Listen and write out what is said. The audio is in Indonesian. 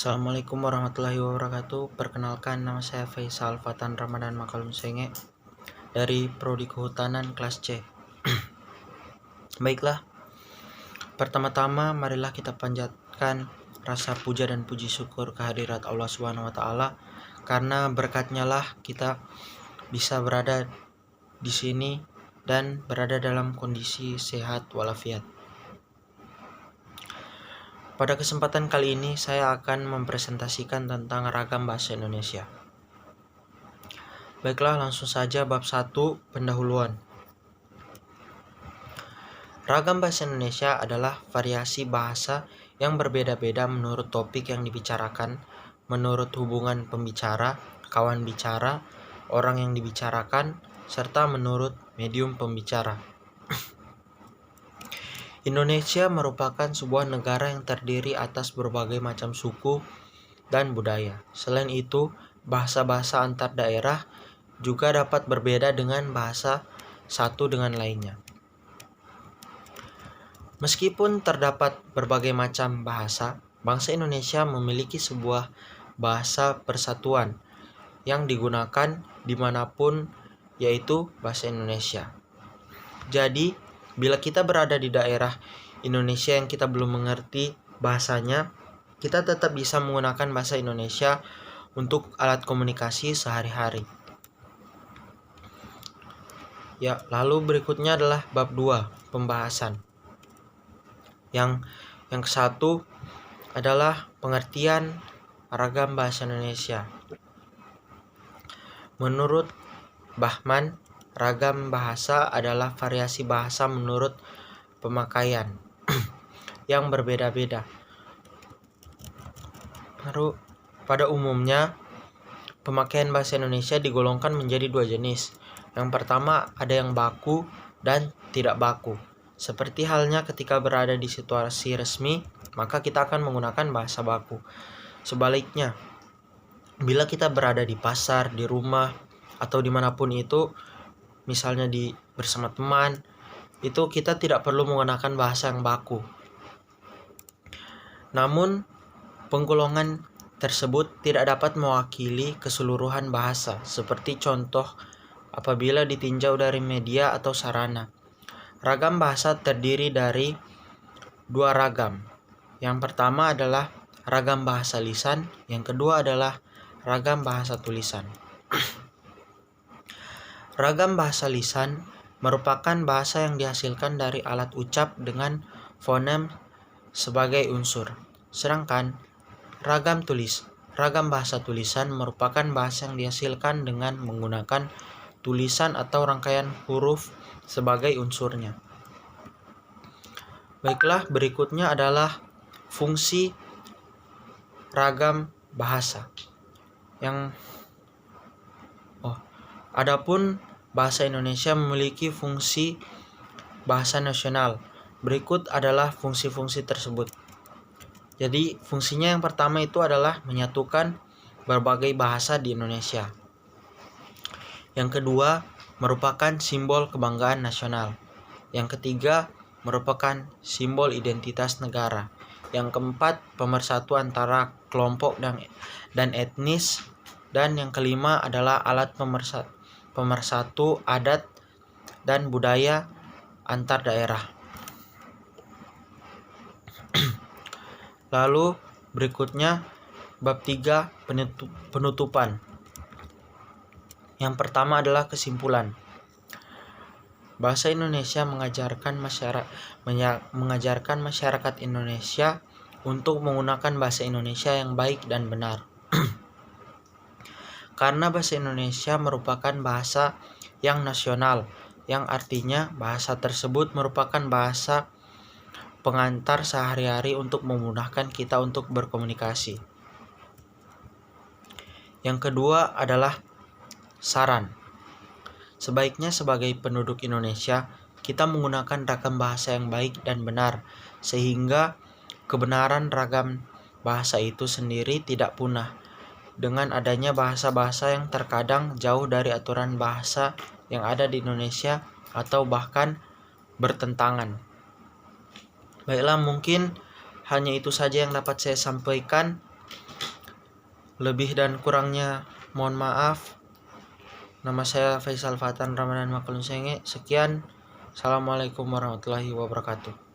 Assalamualaikum warahmatullahi wabarakatuh. Perkenalkan, nama saya Faisal Fatan Ramadan Makalun Senge dari Prodi Kehutanan kelas C. Baiklah, pertama-tama marilah kita panjatkan rasa puja dan puji syukur kehadirat Allah Subhanahu wa taala, karena berkatnya lah kita bisa berada di sini dan berada dalam kondisi sehat walafiat. Pada kesempatan kali ini saya akan mempresentasikan tentang ragam bahasa Indonesia. Baiklah, langsung saja bab 1, pendahuluan. Ragam bahasa Indonesia adalah variasi bahasa yang berbeda-beda menurut topik yang dibicarakan, menurut hubungan pembicara, kawan bicara, orang yang dibicarakan, serta menurut medium pembicara. Indonesia merupakan sebuah negara yang terdiri atas berbagai macam suku dan budaya. Selain itu, bahasa-bahasa antar daerah juga dapat berbeda dengan bahasa satu dengan lainnya. Meskipun terdapat berbagai macam bahasa, bangsa Indonesia memiliki sebuah bahasa persatuan yang digunakan dimanapun, yaitu bahasa Indonesia. Jadi, bila kita berada di daerah Indonesia yang kita belum mengerti bahasanya, kita tetap bisa menggunakan bahasa Indonesia untuk alat komunikasi sehari-hari. Ya, lalu berikutnya adalah bab 2, pembahasan. Yang ke-1 adalah pengertian ragam bahasa Indonesia. Menurut Bahman, ragam bahasa adalah variasi bahasa menurut pemakaian yang berbeda-beda. Lalu, pada umumnya, pemakaian bahasa Indonesia digolongkan menjadi 2 jenis. Yang pertama, ada yang baku dan tidak baku. Seperti halnya ketika berada di situasi resmi, maka kita akan menggunakan bahasa baku. Sebaliknya, bila kita berada di pasar, di rumah, atau dimanapun itu, misalnya bersama teman, itu kita tidak perlu menggunakan bahasa yang baku. Namun, penggolongan tersebut tidak dapat mewakili keseluruhan bahasa, seperti contoh apabila ditinjau dari media atau sarana. Ragam bahasa terdiri dari 2 ragam. Yang pertama adalah ragam bahasa lisan, yang kedua adalah ragam bahasa tulisan. Ragam bahasa lisan merupakan bahasa yang dihasilkan dari alat ucap dengan fonem sebagai unsur. Sedangkan ragam bahasa tulisan merupakan bahasa yang dihasilkan dengan menggunakan tulisan atau rangkaian huruf sebagai unsurnya. Baiklah, berikutnya adalah fungsi ragam bahasa. Adapun bahasa Indonesia memiliki fungsi bahasa nasional. Berikut adalah fungsi-fungsi tersebut. Jadi, fungsinya yang pertama itu adalah menyatukan berbagai bahasa di Indonesia. Yang kedua, merupakan simbol kebanggaan nasional. Yang ketiga, merupakan simbol identitas negara. Yang keempat, pemersatu antara kelompok dan etnis. Dan yang kelima adalah alat pemersatu adat dan budaya antar daerah. Lalu berikutnya bab 3, penutupan. Yang pertama adalah kesimpulan. Bahasa Indonesia mengajarkan masyarakat Indonesia untuk menggunakan bahasa Indonesia yang baik dan benar. Karena bahasa Indonesia merupakan bahasa yang nasional, yang artinya bahasa tersebut merupakan bahasa pengantar sehari-hari untuk memudahkan kita untuk berkomunikasi. Yang kedua adalah saran. Sebaiknya sebagai penduduk Indonesia, kita menggunakan ragam bahasa yang baik dan benar, sehingga kebenaran ragam bahasa itu sendiri tidak punah dengan adanya bahasa-bahasa yang terkadang jauh dari aturan bahasa yang ada di Indonesia atau bahkan bertentangan. Baiklah, mungkin hanya itu saja yang dapat saya sampaikan. Lebih dan kurangnya mohon maaf. Nama saya Faisal Fatan Ramadan Makulun Senge. Sekian. Assalamualaikum warahmatullahi wabarakatuh.